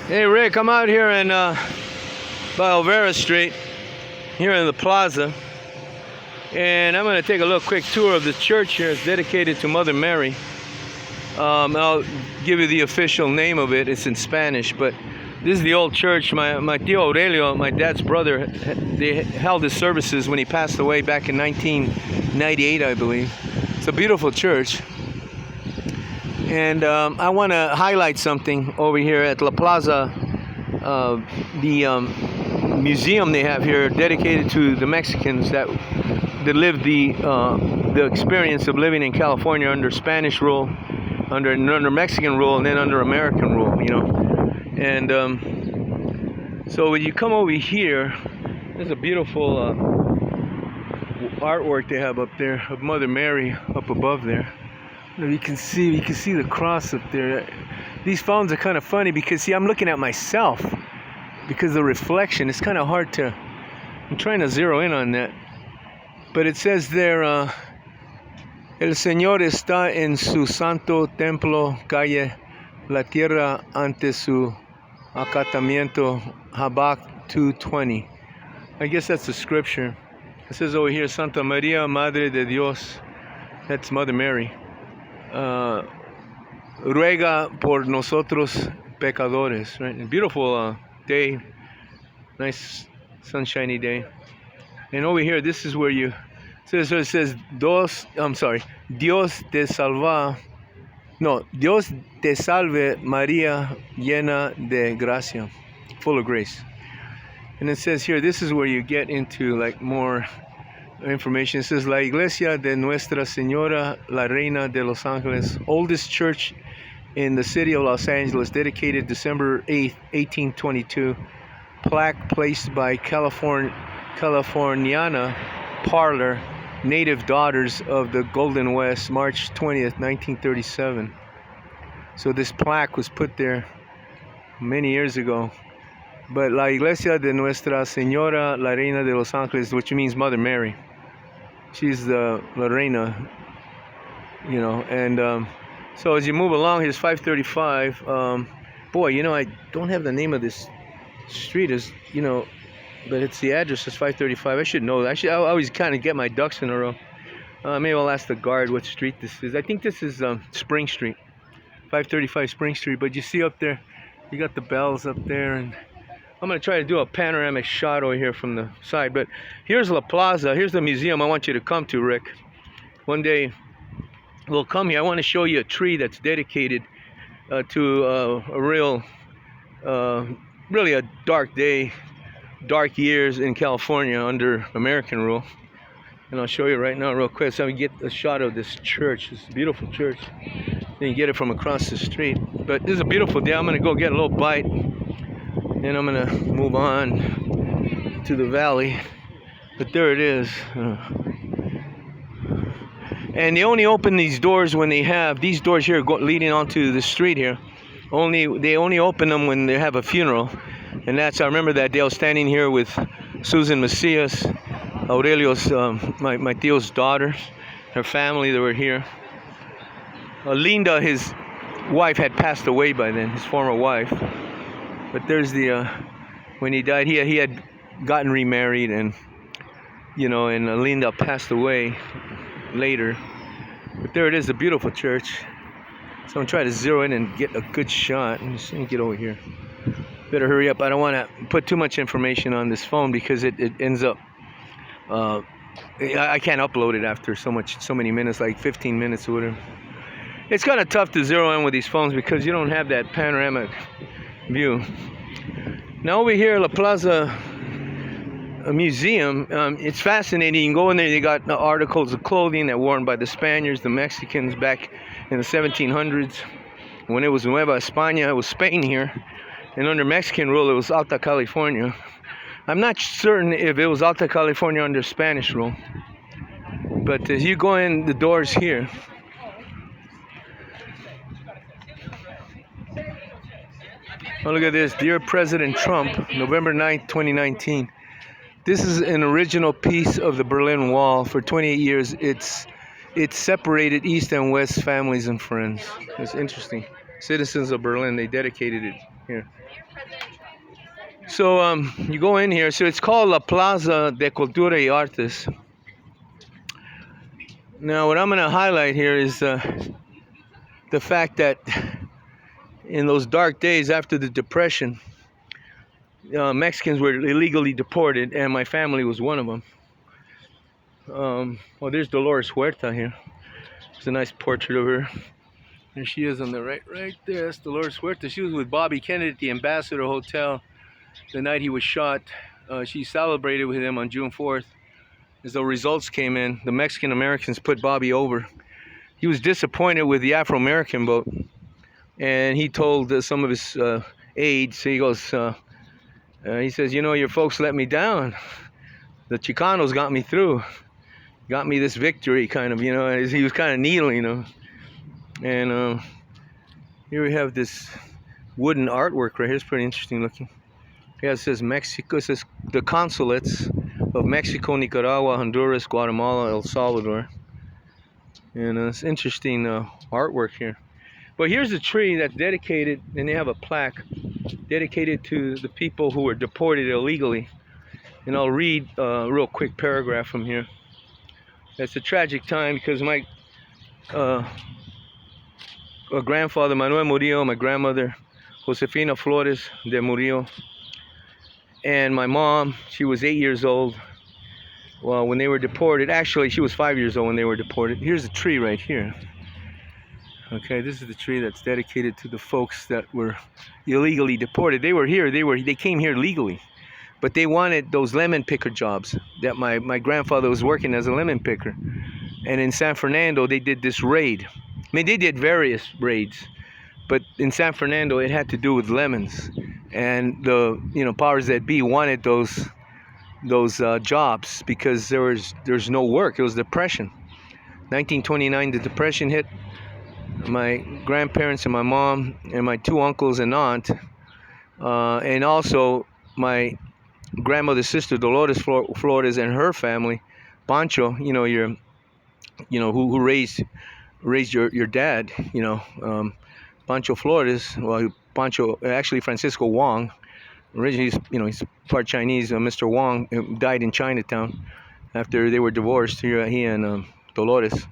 Hey Rick, I'm out here in by Olvera Street, here in the Plaza, and I'm going to take a little quick tour of the church here. It's dedicated to Mother Mary. I'll give you the official name of it. It's in Spanish, but this is the old church. My tío Aurelio, my dad's brother, they held his services when he passed away back in 1998, I believe. It's a beautiful church. And I want to highlight something over here at La Plaza, the museum they have here dedicated to the Mexicans that lived the experience of living in California under Spanish rule, under Mexican rule, and then under American rule, you know. And so when you come over here, there's a beautiful artwork they have up there of Mother Mary up above there. You can see the cross up there. These phones are kind of funny because, see, I'm looking at myself because of the reflection. It's kind of hard to, I'm trying to zero in on that. But it says there, El Señor está en su santo templo, calle La Tierra ante su acatamiento, Habacuc 2:20. I guess that's the scripture. It says over here, Santa María, Madre de Dios. That's Mother Mary. Ruega por nosotros pecadores, right? A beautiful day, nice sunshiny day. And over here, this is where it says Dios te salva, no, Dios te salve María llena de gracia, full of grace. And it says here, this is where you get into like more information. It says La Iglesia de Nuestra Señora, la Reina de Los Ángeles, oldest church in the city of Los Angeles, dedicated December 8th, 1822. Plaque placed by Californiana Parlor, native daughters of the Golden West, March 20th, 1937. So this plaque was put there many years ago. But La Iglesia de Nuestra Señora, la Reina de Los Ángeles, which means Mother Mary. She's the La Reina, you know. And so as you move along, here's 535. Boy, you know, I don't have the name of this street, as you know, but it's the address is 535. I should know that. I always kind of get my ducks in a row. Maybe I'll ask the guard what street this is. I think this is Spring Street, 535 Spring Street. But you see up there, you got the bells up there, and I'm going to try to do a panoramic shot over here from the side. But here's La Plaza. Here's the museum I want you to come to, Rick. One day we'll come here. I want to show you a tree that's dedicated to a real, really a dark day, dark years in California under American rule. And I'll show you right now real quick so we get a shot of this church. It's a beautiful church. Then you get it from across the street. But this is a beautiful day. I'm going to go get a little bite. And I'm going to move on to the valley. But there it is. And they only open these doors when they have, these doors here leading onto the street here. They only open them when they have a funeral. And that's, I remember that day I was standing here with Susan Macias, Aurelio's, my tío's daughter, her family, they were here. Linda, his wife, had passed away by then, his former wife. But there's the, when he died, he had gotten remarried, and, you know, and Linda passed away later. But there it is, a beautiful church. So I'm trying to zero in and get a good shot. Let me get over here. Better hurry up. I don't want to put too much information on this phone because it ends up, I can't upload it after so many minutes, like 15 minutes or whatever. It's kind of tough to zero in with these phones because you don't have that panoramic view. Now over here, La Plaza Museum, it's fascinating. You can go in there, they got articles of clothing that were worn by the Spaniards, the Mexicans back in the 1700s. When it was Nueva España, it was Spain here. And under Mexican rule, it was Alta California. I'm not certain if it was Alta California under Spanish rule. But as you go in the doors here, oh, look at this. Dear President Trump, November 9th, 2019. This is an original piece of the Berlin Wall. For 28 years, it's separated East and West families and friends. It's interesting. Citizens of Berlin, they dedicated it here. So you go in here. So it's called La Plaza de Cultura y Artes. Now what I'm going to highlight here is the fact that in those dark days after the Depression, Mexicans were illegally deported, and my family was one of them. Well, there's Dolores Huerta here. There's a nice portrait of her. There she is on the right there. That's Dolores Huerta. She was with Bobby Kennedy at the Ambassador Hotel the night he was shot. She celebrated with him on June 4th. As the results came in, the Mexican Americans put Bobby over. He was disappointed with the Afro-American vote, and he told some of his aides, he goes, he says, you know, your folks let me down. The Chicanos got me through, got me this victory, kind of, you know. As he was kind of kneeling, you know. And here we have this wooden artwork right here. It's pretty interesting looking. Yeah, it says Mexico. It says the consulates of Mexico, Nicaragua, Honduras, Guatemala, El Salvador. And it's interesting artwork here. But here's a tree that's dedicated, and they have a plaque dedicated to the people who were deported illegally. And I'll read a real quick paragraph from here. It's a tragic time because my grandfather Manuel Murillo, my grandmother Josefina Flores de Murillo, and my mom, she was 8 years old when they were deported. Actually, she was 5 years old when they were deported. Here's a tree right here. Okay, this is the tree that's dedicated to the folks that were illegally deported. They were here. They came here legally, but they wanted those lemon picker jobs that my grandfather was working as a lemon picker. And in San Fernando, they did this raid. I mean, they did various raids, but in San Fernando, it had to do with lemons. And the powers that be wanted those jobs because there's no work. It was depression. 1929, the depression hit. My grandparents and my mom and my two uncles and aunt, and also my grandmother's sister Dolores Flores and her family, Pancho, who raised your dad, Pancho Flores. Well, Pancho, actually Francisco Wong. Originally, he's part Chinese. Mr. Wong died in Chinatown after they were divorced. He and Dolores,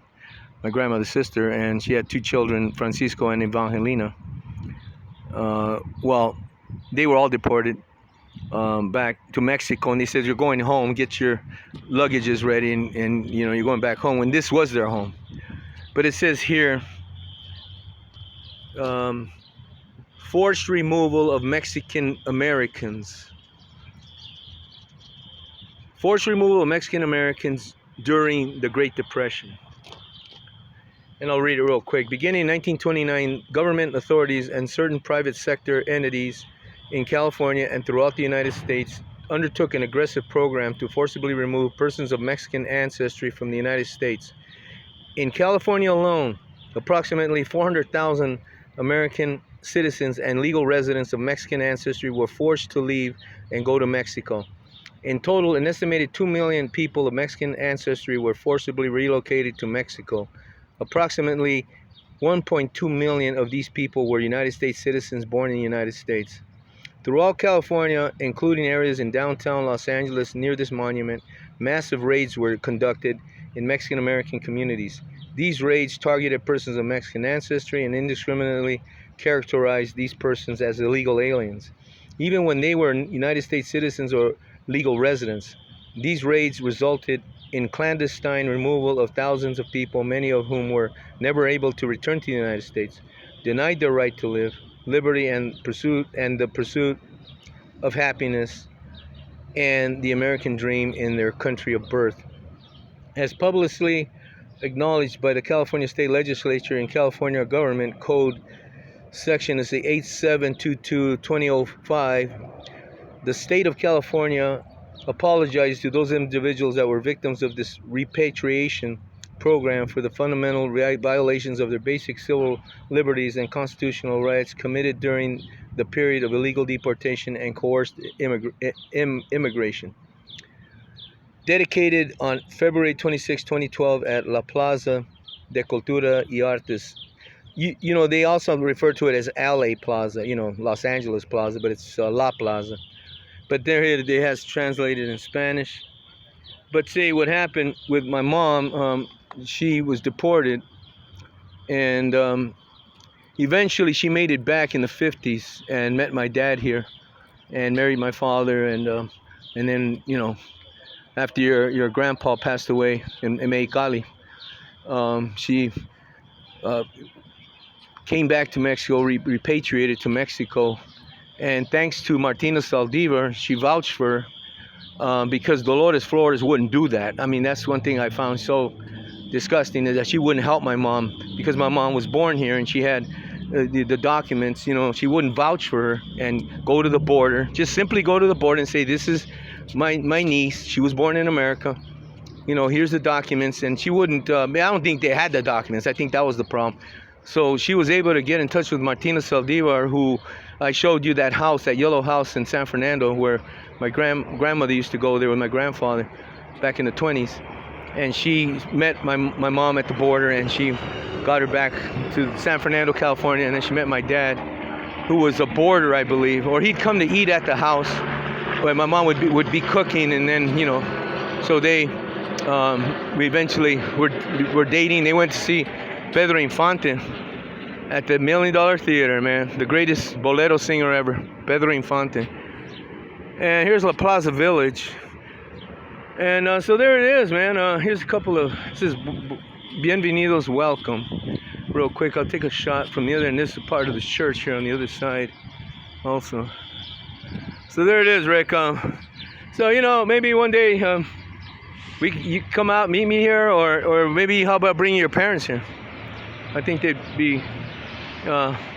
my grandmother's sister, and she had two children, Francisco and Evangelina. Well, they were all deported back to Mexico, and they said, you're going home, get your luggages ready, and you're going back home, when this was their home. But it says here, forced removal of Mexican Americans. Forced removal of Mexican Americans during the Great Depression. And I'll read it real quick. Beginning in 1929, government authorities and certain private sector entities in California and throughout the United States undertook an aggressive program to forcibly remove persons of Mexican ancestry from the United States. In California alone, approximately 400,000 American citizens and legal residents of Mexican ancestry were forced to leave and go to Mexico. In total, an estimated 2 million people of Mexican ancestry were forcibly relocated to Mexico. Approximately 1.2 million of these people were United States citizens born in the United States. Throughout California, including areas in downtown Los Angeles near this monument, massive raids were conducted in Mexican American communities. These raids targeted persons of Mexican ancestry and indiscriminately characterized these persons as illegal aliens, even when they were United States citizens or legal residents. These raids resulted in clandestine removal of thousands of people, many of whom were never able to return to the United States, denied their right to live, liberty, and the pursuit of happiness and the American dream in their country of birth. As publicly acknowledged by the California State Legislature and California Government Code Section is the 8722-2005, the state of California apologized to those individuals that were victims of this repatriation program for the fundamental violations of their basic civil liberties and constitutional rights committed during the period of illegal deportation and coerced immigration. Dedicated on February 26, 2012 at La Plaza de Cultura y Artes. you know, they also refer to it as LA Plaza, you know, Los Angeles Plaza, but it's La Plaza. But there it has translated in Spanish. But see, what happened with my mom, she was deported, and eventually she made it back in the 50s and met my dad here and married my father, and then, you know, after your grandpa passed away in Mexicali, she uh, came back to Mexico, repatriated to Mexico, and thanks to Martina Saldivar, she vouched for her, because Dolores Flores wouldn't do that. I mean, that's one thing I found so disgusting, is that she wouldn't help my mom because my mom was born here and she had the documents. You know, she wouldn't vouch for her and go to the border, just simply go to the border and say, this is my niece, she was born in America, you know, here's the documents. And she wouldn't, I don't think they had the documents, I think that was the problem. So she was able to get in touch with Martina Saldivar, who I showed you that house, that yellow house in San Fernando, where my grandmother used to go there with my grandfather back in the 20s. And she met my mom at the border, and she got her back to San Fernando, California. And then she met my dad, who was a boarder, I believe, or he'd come to eat at the house where my mom would be cooking. And then, you know, so we eventually were dating. They went to see Pedro Infante at the $1 Million Theater, man, the greatest bolero singer ever, Pedro Infante. And here's La Plaza Village. And so there it is, man. Here's a couple of, this is Bienvenidos, welcome. Real quick, I'll take a shot from the other, and this is part of the church here on the other side also. So there it is, Rick. So, you know, maybe one day you come out, meet me here, or maybe how about bringing your parents here? I think they'd be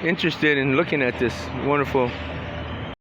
interested in looking at this wonderful